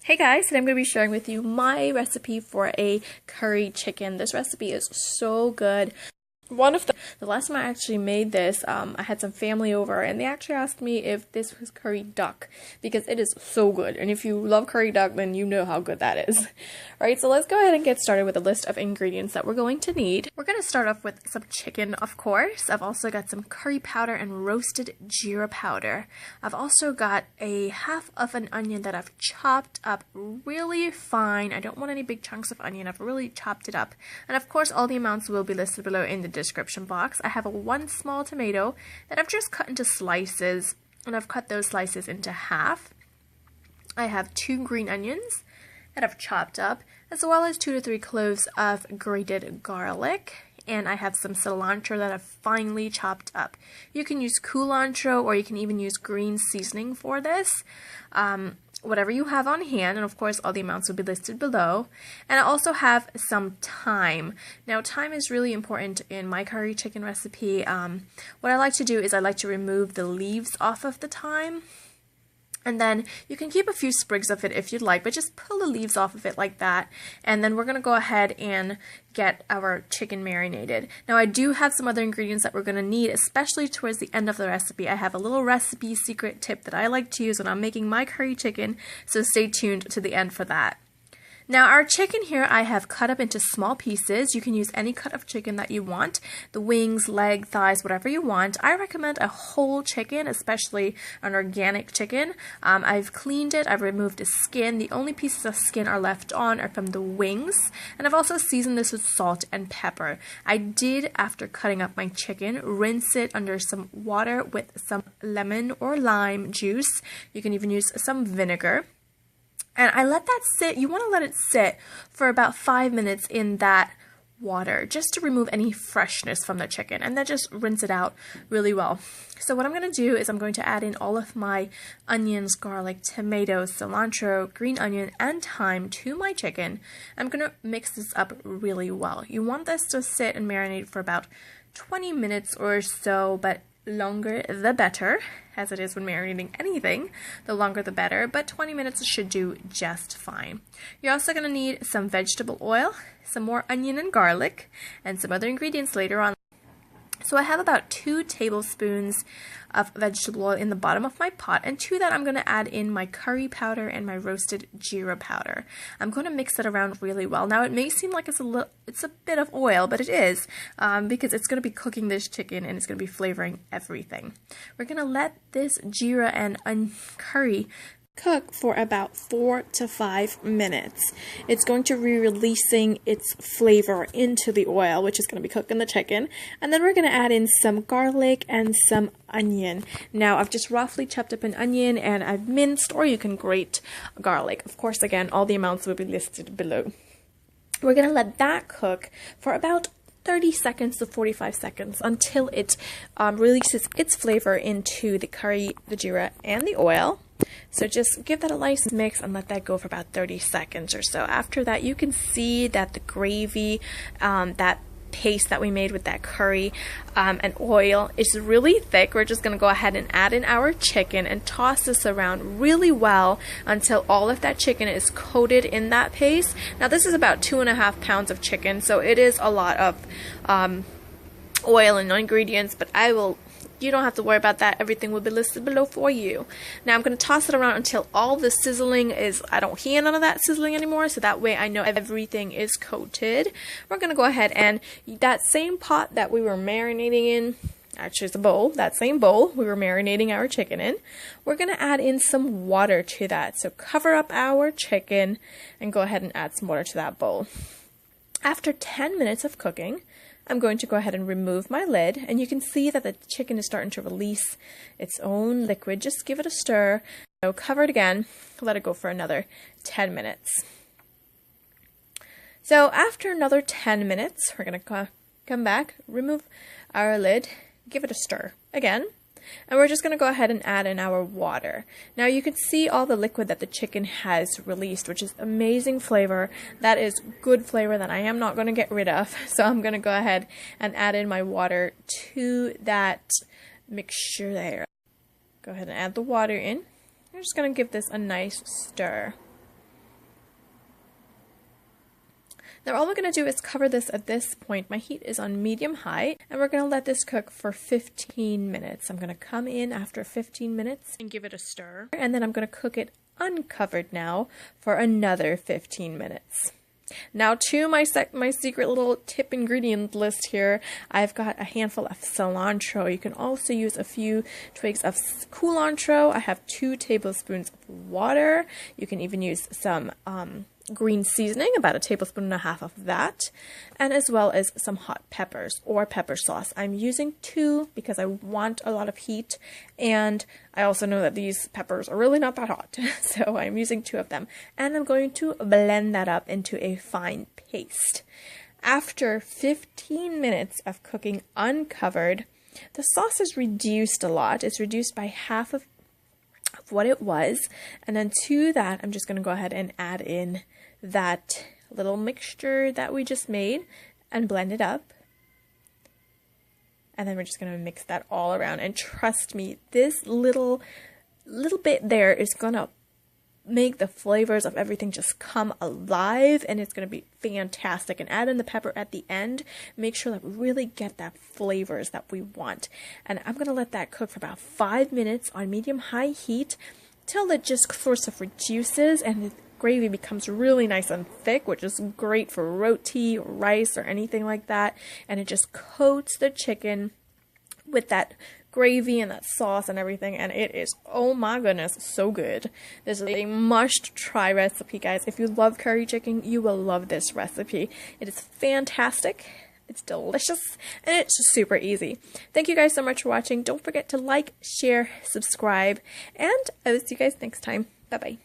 Hey guys, today I'm going to be sharing with you my recipe for a curry chicken. This recipe is so good. The last time I actually made this, I had some family over and they actually asked me if this was curry duck because it is so good. And if you love curry duck, then you know how good that is. Alright, so let's go ahead and get started with a list of ingredients that we're going to need. We're going to start off with some chicken, of course. I've also got some curry powder and roasted jeera powder. I've also got a half of an onion that I've chopped up really fine. I don't want any big chunks of onion. I've really chopped it up. And of course, all the amounts will be listed below in the description box. I have one small tomato that I've just cut into slices, and I've cut those slices into half. I have 2 green onions that I've chopped up, as well as 2 to 3 cloves of grated garlic, and I have some cilantro that I've finely chopped up. You can use cilantro or you can even use green seasoning for this. Whatever you have on hand, and of course all the amounts will be listed below. And I also have some thyme. Now thyme is really important in my curry chicken recipe. What I like to do is I like to remove the leaves off of the thyme. And then you can keep a few sprigs of it if you'd like, but just pull the leaves off of it like that. And then we're going to go ahead and get our chicken marinated. Now I do have some other ingredients that we're going to need, especially towards the end of the recipe. I have a little recipe secret tip that I like to use when I'm making my curry chicken, so stay tuned to the end for that. Now our chicken here I have cut up into small pieces. You can use any cut of chicken that you want. The wings, leg, thighs, whatever you want. I recommend a whole chicken, especially an organic chicken. I've cleaned it, I've removed the skin. The only pieces of skin are left on are from the wings. And I've also seasoned this with salt and pepper. I did, after cutting up my chicken, rinse it under some water with some lemon or lime juice. You can even use some vinegar. And I let that sit. You want to let it sit for about 5 minutes in that water just to remove any freshness from the chicken, and then just rinse it out really well. So what I'm going to do is I'm going to add in all of my onions, garlic, tomatoes, cilantro, green onion, and thyme to my chicken. I'm going to mix this up really well. You want this to sit and marinate for about 20 minutes or so, but longer the better, as it is when marinating anything. The longer the better, but 20 minutes should do just fine. You're also going to need some vegetable oil, some more onion and garlic, and some other ingredients later on. So I have about 2 tablespoons of vegetable oil in the bottom of my pot, and to that I'm going to add in my curry powder and my roasted jeera powder. I'm going to mix it around really well. Now it may seem like it's a bit of oil, but it is, because it's going to be cooking this chicken and it's going to be flavoring everything. We're going to let this jeera and curry cook for about 4 to 5 minutes. It's going to be releasing its flavor into the oil, which is going to be cooking the chicken. And then we're going to add in some garlic and some onion. Now I've just roughly chopped up an onion and I've minced, or you can grate garlic. Of course, again, all the amounts will be listed below. We're going to let that cook for about 30 seconds to 45 seconds until it releases its flavor into the curry, the jeera, and the oil. So just give that a nice mix and let that go for about 30 seconds or so. After that, you can see that the gravy, that paste that we made with that curry and oil is really thick. We're just going to go ahead and add in our chicken and toss this around really well until all of that chicken is coated in that paste. Now this is about 2.5 pounds of chicken, so it is a lot of oil and ingredients, but you don't have to worry about that. Everything will be listed below for you. Now I'm going to toss it around until all the sizzling is, I don't hear none of that sizzling anymore, so that way I know everything is coated. We're going to go ahead and that same pot that we were marinating in, actually it's a bowl, that same bowl we were marinating our chicken in, we're going to add in some water to that. So cover up our chicken and go ahead and add some water to that bowl. After 10 minutes of cooking, I'm going to go ahead and remove my lid, and you can see that the chicken is starting to release its own liquid. Just give it a stir. So cover it again, let it go for another 10 minutes. So after another 10 minutes, we're going to come back, remove our lid, give it a stir again, and we're just going to go ahead and add in our water. Now you can see all the liquid that the chicken has released, which is amazing flavor. That is good flavor that I am not going to get rid of. So I'm going to go ahead and add in my water to that mixture there. Go ahead and add the water in. I'm just going to give this a nice stir. Now all we're going to do is cover this at this point. My heat is on medium-high, and we're going to let this cook for 15 minutes. I'm going to come in after 15 minutes and give it a stir, and then I'm going to cook it uncovered now for another 15 minutes. Now to my secret little tip ingredient list here, I've got a handful of cilantro. You can also use a few twigs of culantro. I have 2 tablespoons of water. You can even use some green seasoning, about 1.5 tablespoons of that, and as well as some hot peppers or pepper sauce. I'm using 2 because I want a lot of heat, and I also know that these peppers are really not that hot, so I'm using 2 of them, and I'm going to blend that up into a fine paste. After 15 minutes of cooking uncovered, the sauce is reduced a lot. It's reduced by half of what it was, and then to that I'm just going to go ahead and add in that little mixture that we just made and blend it up, and then we're just going to mix that all around. And trust me, this little bit there is going to make the flavors of everything just come alive, and it's going to be fantastic. And add in the pepper at the end. Make sure that we really get that flavors that we want. And I'm going to let that cook for about 5 minutes on medium-high heat till it just sort of reduces and the gravy becomes really nice and thick, which is great for roti or rice or anything like that. And it just coats the chicken with that gravy and that sauce and everything, and it is, oh my goodness, so good. This is a must-try recipe, guys. If you love curry chicken, you will love this recipe. It is fantastic. It's delicious, and it's super easy. Thank you guys so much for watching. Don't forget to like, share, subscribe, and I will see you guys next time. Bye-bye.